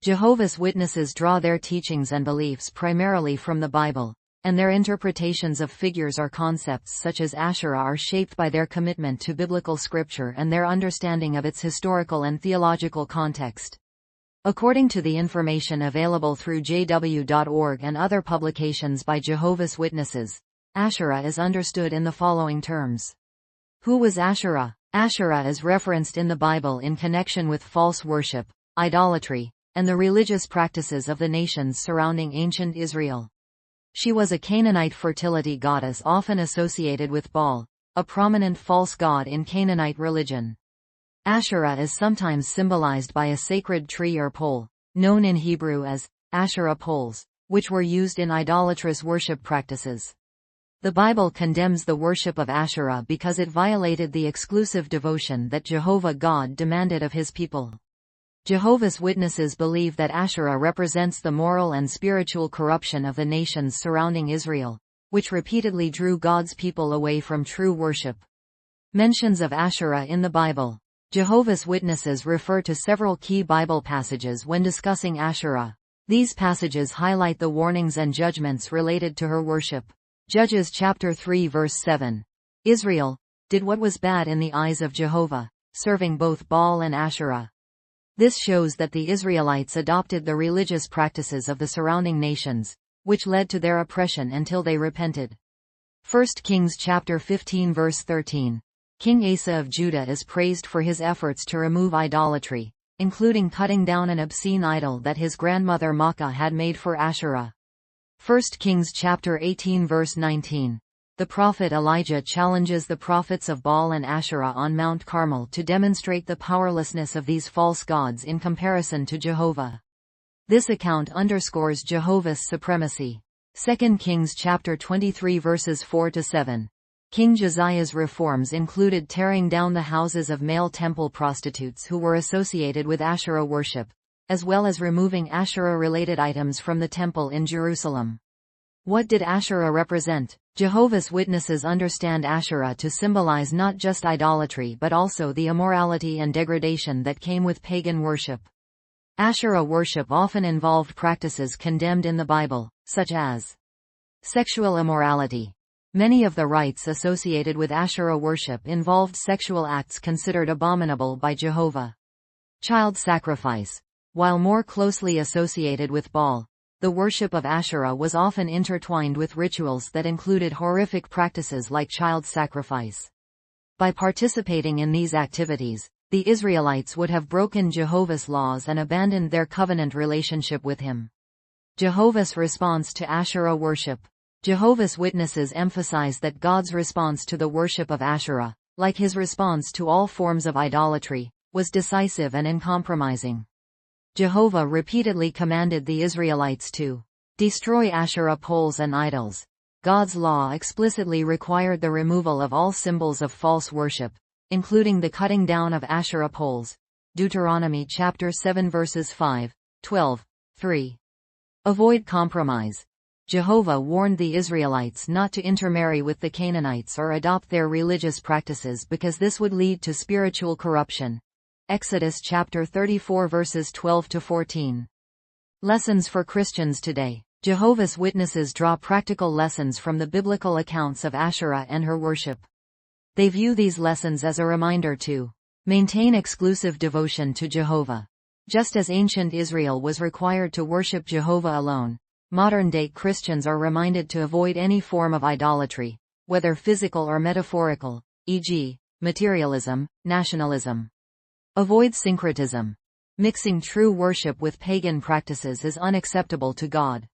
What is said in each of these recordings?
Jehovah's Witnesses draw their teachings and beliefs primarily from the Bible, and their interpretations of figures or concepts such as Asherah are shaped by their commitment to biblical scripture and their understanding of its historical and theological context. According to the information available through jw.org and other publications by Jehovah's Witnesses, Asherah is understood in the following terms. Who was Asherah? Asherah is referenced in the Bible in connection with false worship, idolatry, and the religious practices of the nations surrounding ancient Israel. She was a Canaanite fertility goddess often associated with Baal, a prominent false god in Canaanite religion. Asherah is sometimes symbolized by a sacred tree or pole, known in Hebrew as Asherah poles, which were used in idolatrous worship practices. The Bible condemns the worship of Asherah because it violated the exclusive devotion that Jehovah God demanded of his people. Jehovah's Witnesses believe that Asherah represents the moral and spiritual corruption of the nations surrounding Israel, which repeatedly drew God's people away from true worship. Mentions of Asherah in the Bible. Jehovah's Witnesses refer to several key Bible passages when discussing Asherah. These passages highlight the warnings and judgments related to her worship. Judges chapter 3 verse 7. Israel did what was bad in the eyes of Jehovah, serving both Baal and Asherah. This shows that the Israelites adopted the religious practices of the surrounding nations, which led to their oppression until they repented. 1 Kings chapter 15 verse 13. King Asa of Judah is praised for his efforts to remove idolatry, including cutting down an obscene idol that his grandmother Maacah had made for Asherah. 1 Kings chapter 18 verse 19. The prophet Elijah challenges the prophets of Baal and Asherah on Mount Carmel to demonstrate the powerlessness of these false gods in comparison to Jehovah. This account underscores Jehovah's supremacy. 2 Kings chapter 23 verses 4-7. King Josiah's reforms included tearing down the houses of male temple prostitutes who were associated with Asherah worship, as well as removing Asherah-related items from the temple in Jerusalem. What did Asherah represent? Jehovah's Witnesses understand Asherah to symbolize not just idolatry but also the immorality and degradation that came with pagan worship. Asherah worship often involved practices condemned in the Bible, such as sexual immorality. Many of the rites associated with Asherah worship involved sexual acts considered abominable by Jehovah. Child sacrifice. While more closely associated with Baal, the worship of Asherah was often intertwined with rituals that included horrific practices like child sacrifice. By participating in these activities, the Israelites would have broken Jehovah's laws and abandoned their covenant relationship with him. Jehovah's response to Asherah worship. Jehovah's Witnesses emphasize that God's response to the worship of Asherah, like his response to all forms of idolatry, was decisive and uncompromising. Jehovah repeatedly commanded the Israelites to destroy Asherah poles and idols. God's law explicitly required the removal of all symbols of false worship, including the cutting down of Asherah poles. Deuteronomy chapter 7 verses 5, 12, 3. Avoid compromise. Jehovah warned the Israelites not to intermarry with the Canaanites or adopt their religious practices because this would lead to spiritual corruption. Exodus chapter 34 verses 12-14. Lessons for Christians today. Jehovah's Witnesses draw practical lessons from the biblical accounts of Asherah and her worship. They view these lessons as a reminder to maintain exclusive devotion to Jehovah. Just as ancient Israel was required to worship Jehovah alone, modern-day Christians are reminded to avoid any form of idolatry, whether physical or metaphorical, e.g., materialism, nationalism. Avoid syncretism. Mixing true worship with pagan practices is unacceptable to God.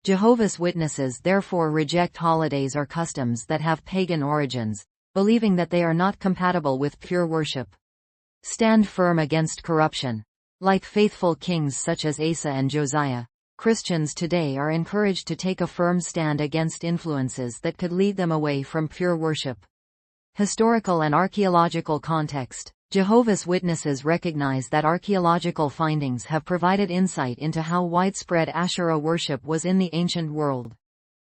Jehovah's Witnesses therefore reject holidays or customs that have pagan origins, believing that they are not compatible with pure worship. Stand firm against corruption. Like faithful kings such as Asa and Josiah, Christians today are encouraged to take a firm stand against influences that could lead them away from pure worship. Historical and archaeological context. Jehovah's Witnesses recognize that archaeological findings have provided insight into how widespread Asherah worship was in the ancient world.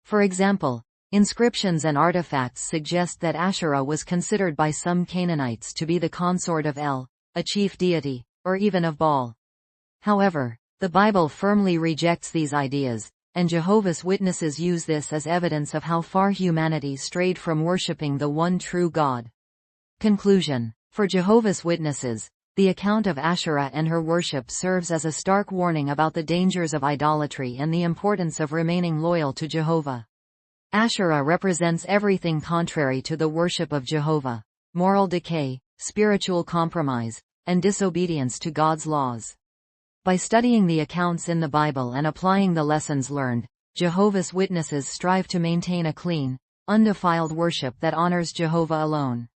For example, inscriptions and artifacts suggest that Asherah was considered by some Canaanites to be the consort of El, a chief deity, or even of Baal. However, The Bible firmly rejects these ideas, and Jehovah's Witnesses use this as evidence of how far humanity strayed from worshipping the one true God. Conclusion. For Jehovah's Witnesses, the account of Asherah and her worship serves as a stark warning about the dangers of idolatry and the importance of remaining loyal to Jehovah. Asherah represents everything contrary to the worship of Jehovah: moral decay, spiritual compromise, and disobedience to God's laws. By studying the accounts in the Bible and applying the lessons learned, Jehovah's Witnesses strive to maintain a clean, undefiled worship that honors Jehovah alone.